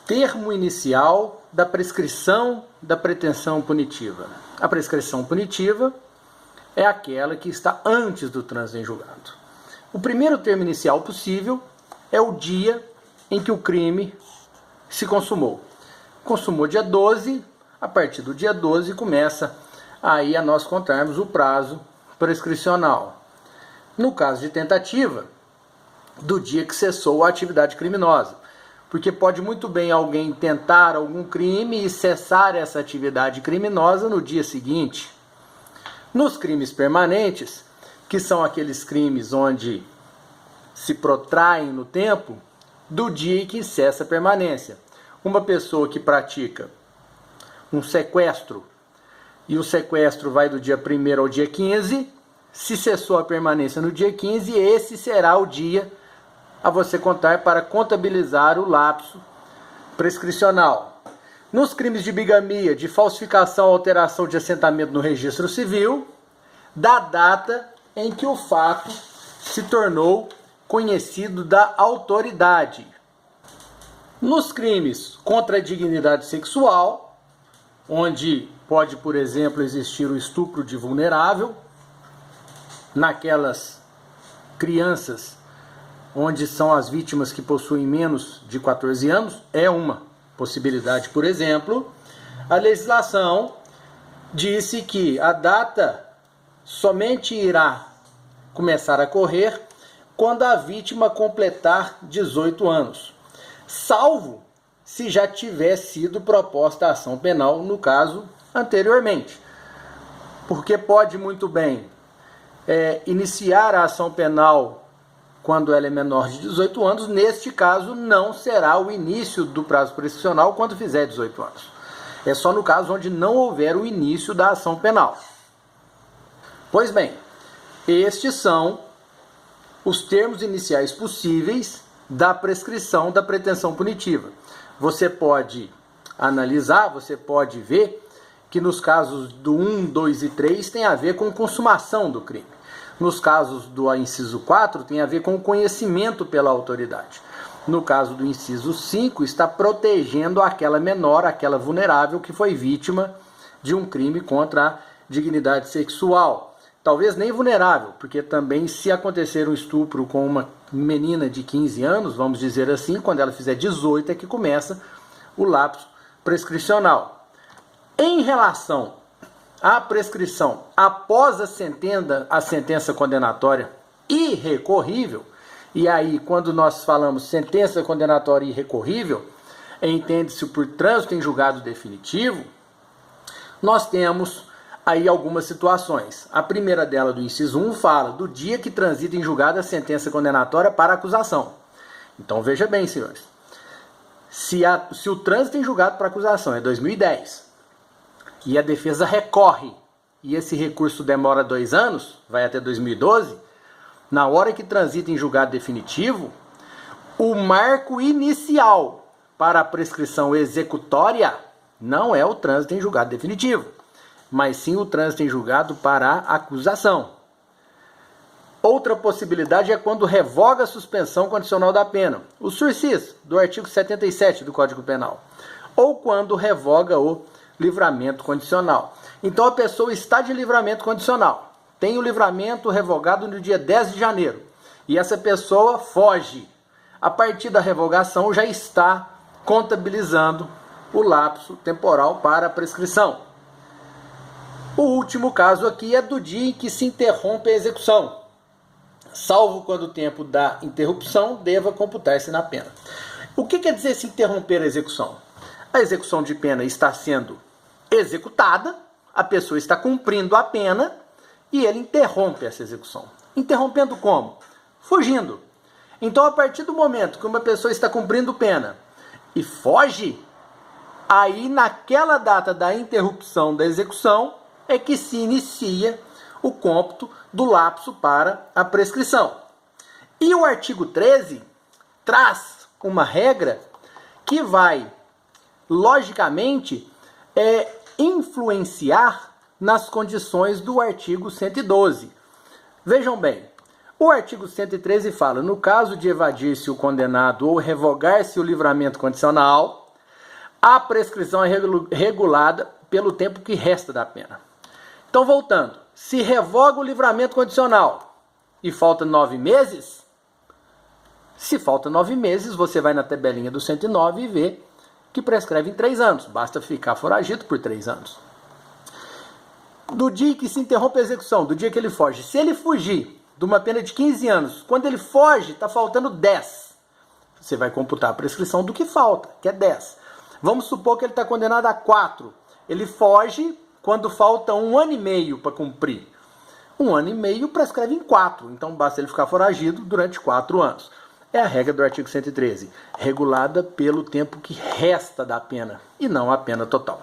termo inicial da prescrição da pretensão punitiva. A prescrição punitiva é aquela que está antes do trânsito em julgado. O primeiro termo inicial possível é o dia em que o crime se consumou. Consumou dia 12, a partir do dia 12 começa aí a nós contarmos o prazo prescricional. No caso de tentativa, do dia que cessou a atividade criminosa. Porque pode muito bem alguém tentar algum crime e cessar essa atividade criminosa no dia seguinte. Nos crimes permanentes, que são aqueles crimes onde se protraem no tempo, do dia em que cessa a permanência. Uma pessoa que pratica um sequestro e o sequestro vai do dia 1º ao dia 15, se cessou a permanência no dia 15, esse será o dia a você contar para contabilizar o lapso prescricional. Nos crimes de bigamia, de falsificação ou alteração de assentamento no registro civil, da data em que o fato se tornou conhecido da autoridade. Nos crimes contra a dignidade sexual, onde pode, por exemplo, existir o estupro de vulnerável, naquelas crianças onde são as vítimas que possuem menos de 14 anos, é uma possibilidade. Por exemplo, a legislação disse que a data somente irá começar a correr quando a vítima completar 18 anos, salvo se já tiver sido proposta a ação penal, no caso anteriormente. Porque pode muito bem iniciar a ação penal quando ela é menor de 18 anos, neste caso não será o início do prazo prescricional quando fizer 18 anos. É só no caso onde não houver o início da ação penal. Pois bem, estes são os termos iniciais possíveis da prescrição da pretensão punitiva. Você pode analisar, você pode ver que nos casos do 1, 2 e 3 tem a ver com consumação do crime. Nos casos do inciso 4 tem a ver com conhecimento pela autoridade. No caso do inciso 5 está protegendo aquela menor, aquela vulnerável que foi vítima de um crime contra a dignidade sexual. Talvez nem vulnerável, porque também se acontecer um estupro com uma menina de 15 anos, vamos dizer assim, quando ela fizer 18 é que começa o lapso prescricional. Em relação à prescrição após a sentença condenatória irrecorrível, e aí quando nós falamos sentença condenatória irrecorrível, entende-se por trânsito em julgado definitivo, nós temos aí algumas situações. A primeira dela, do inciso 1, fala do dia que transita em julgado a sentença condenatória para acusação. Então veja bem, senhores, se o trânsito em julgado para acusação é 2010 e a defesa recorre e esse recurso demora 2 anos, vai até 2012, na hora que transita em julgado definitivo, o marco inicial para a prescrição executória não é o trânsito em julgado definitivo, mas sim o trânsito em julgado para a acusação. Outra possibilidade é quando revoga a suspensão condicional da pena, o sursis, do artigo 77 do Código Penal, ou quando revoga o livramento condicional. Então a pessoa está de livramento condicional, tem o livramento revogado no dia 10 de janeiro, e essa pessoa foge. A partir da revogação já está contabilizando o lapso temporal para a prescrição. O último caso aqui é do dia em que se interrompe a execução, salvo quando o tempo da interrupção deva computar-se na pena. O que quer dizer se interromper a execução? A execução de pena está sendo executada, a pessoa está cumprindo a pena e ele interrompe essa execução. Interrompendo como? Fugindo. Então, a partir do momento que uma pessoa está cumprindo pena e foge, aí naquela data da interrupção da execução é que se inicia o cômputo do lapso para a prescrição. E o artigo 13 traz uma regra que vai, logicamente, influenciar nas condições do artigo 112. Vejam bem, o artigo 113 fala, no caso de evadir-se o condenado ou revogar-se o livramento condicional, A prescrição é regulada pelo tempo que resta da pena. Então, voltando, se revoga o livramento condicional e falta 9 meses, se falta 9 meses, você vai na tabelinha do 109 e vê que prescreve em 3 anos. Basta ficar foragido por 3 anos. Do dia que se interrompe a execução, do dia que ele foge. Se ele fugir de uma pena de 15 anos, quando ele foge, está faltando 10. Você vai computar a prescrição do que falta, que é 10. Vamos supor que ele está condenado a 4. Ele foge quando falta 1 ano e meio para cumprir. 1 ano e meio prescreve em 4. Então basta ele ficar foragido durante 4 anos. É a regra do artigo 113, regulada pelo tempo que resta da pena e não a pena total.